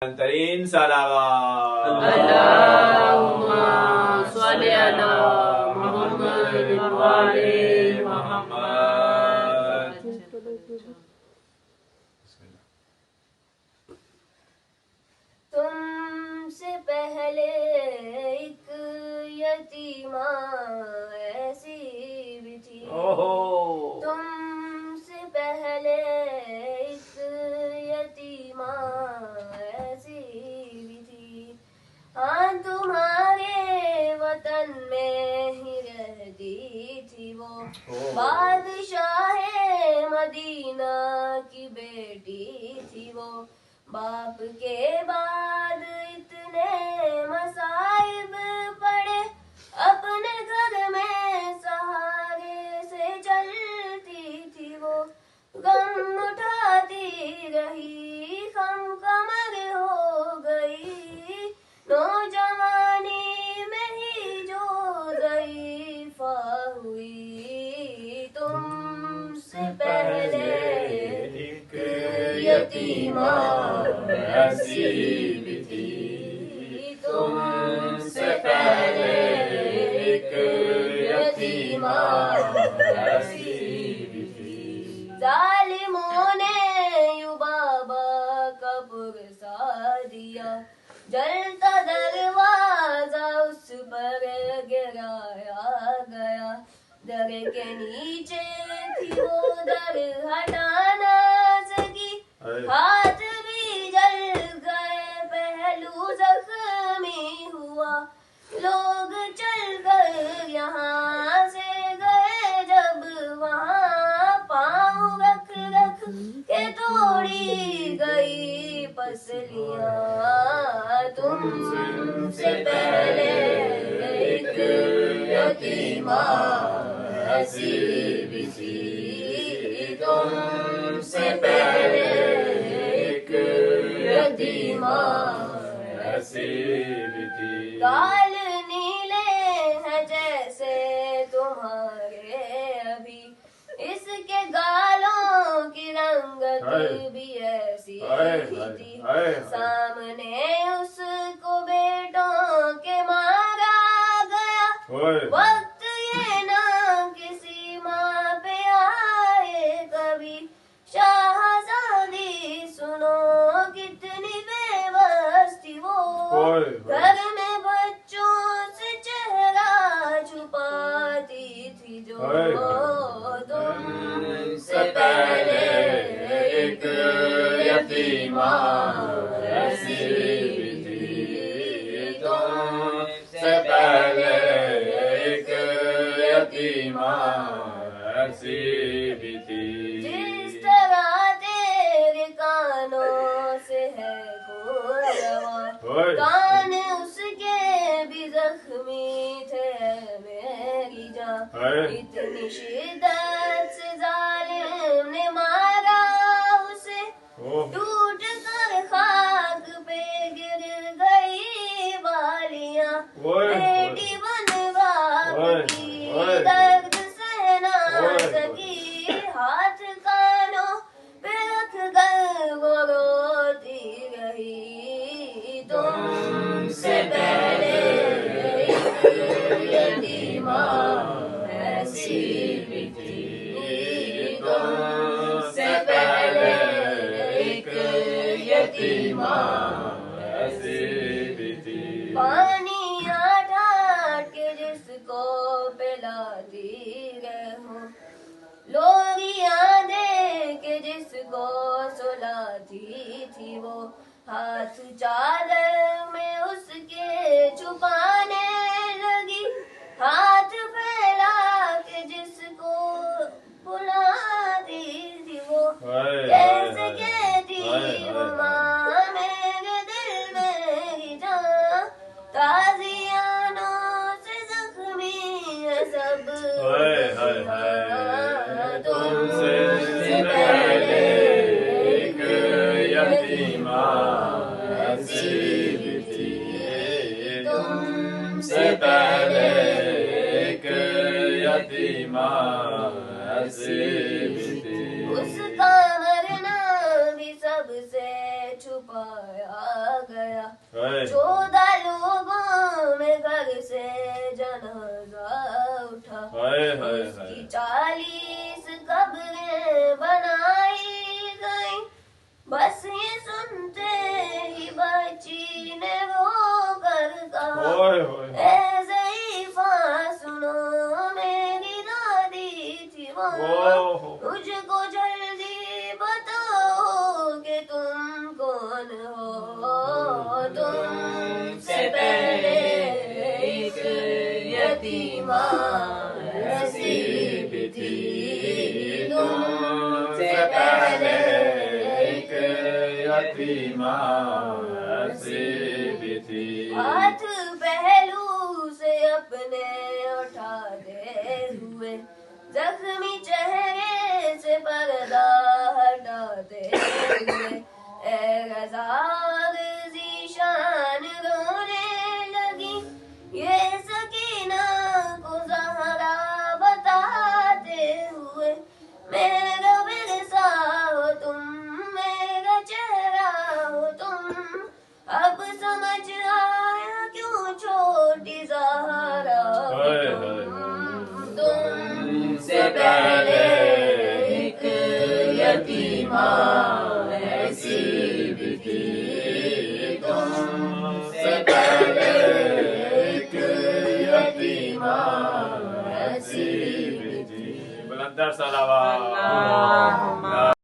Antarin salawat. Allahumma sholli ala Muhammad wa ali Muhammad. तुमसे पहले एक यतीमा ऐसी भी थी। तुमसे पहले एक यतीमा ऐसी भी थी। हाँ, तुम्हारे वतन में ही रहती थी वो। बादशाह मदीना की बेटी थी वो। बाप के बाद इतने मसाइब पड़े, अपने घर में सहारे से चलती थी वो। गम उठाती रही, खम कमर हो गई, नौजवानी में ही जो ज़ईफ़ा हुई। तुमसे पहले एक यतीमा ऐसी भी थी। तुमसे पहले एक यतीमा ऐसी भी थी। जालिमों ने यूं बाबा का पुरसा दिया, जलता दरवाजा उस पर गिराया गया। दर के नीचे थी वो, दर हटा ना सकी, हाथ भी जल गए, पहलू जख्मी हुआ। लोग चलकर यहाँ से गए जब वहाँ, पाँव रख रख के तोड़ी गई पसलियाँ। तुमसे पहले एक यतीमा ऐसी भी थी। तुमसे पहले एक यतीमा ऐसी भी थी। गाल नीले हैं जैसे तुम्हारे अभी, इसके गालों की रंगत भी ऐसी ही थी। सामने उसको बेटों के मारा गया, वक्त ये ना किसी माँ पे आए कभी। शाहज़ादी सुनो कितनी बेबस थी वो, घर में बच्चों से चेहरा छुपाती थी जो। तुमसे पहले एक यतीमा ऐसी भी थी। तुमसे पहले एक यतीमा ऐसी भी थी। जिस तरह तेरे कानों से है खून रवा, कान उसके भी जख्मी थे मेरी जान। इतनी शिद्दत से जालिम ने मारा उसे, टूट कर खाक पे गिर गई बालियां। बेटी बन बाप की दर्द सह ना सकी, हाथ कानों पे रख कर वो रोती रही। तुमसे पहले एक यतीमा ऐसी भी थी। तुमसे पहले एक यतीमा ऐसी भी थी। पानी ठाट के जिसको पिलाती रहूं, लोरियां दे के जिसको सुलाती थी वो। हाथ चादर में उसके छुपाने लगी, हाथ फैला के जिसको बुलाती थी वो। कैसे कहती वो माँ मेरे दिल मेरी जान, ताज़ियानों से जख्मी है सब। तुमसे पहले एक यतीमा ऐसी भी थी। तुमसे पहले एक यतीमा ऐसी भी थी। उसका मरना भी सबसे छुपाया तुमसे पहले एक यतीमा ऐसी भी थी, तुमसे पहले एक यतीमा ऐसी भी थी। हाथ पहलू से अपने उठाते हुए जख्मी चेहरे से पर्दा हटाते हुए ज़ीशान रोने लगी। ये सकीना को ज़हरा बताते हुए, मेरा विरसा हो तुम, मेरा चेहरा हो तुम, अब समझ आया क्यों छोटी ज़हरा हो तुम। तुमसे पहले एक यतीमा ऐसी भी थी, तुमसे पहले एक यतीमा ऐसी भी थी। बुलंदर सलावत।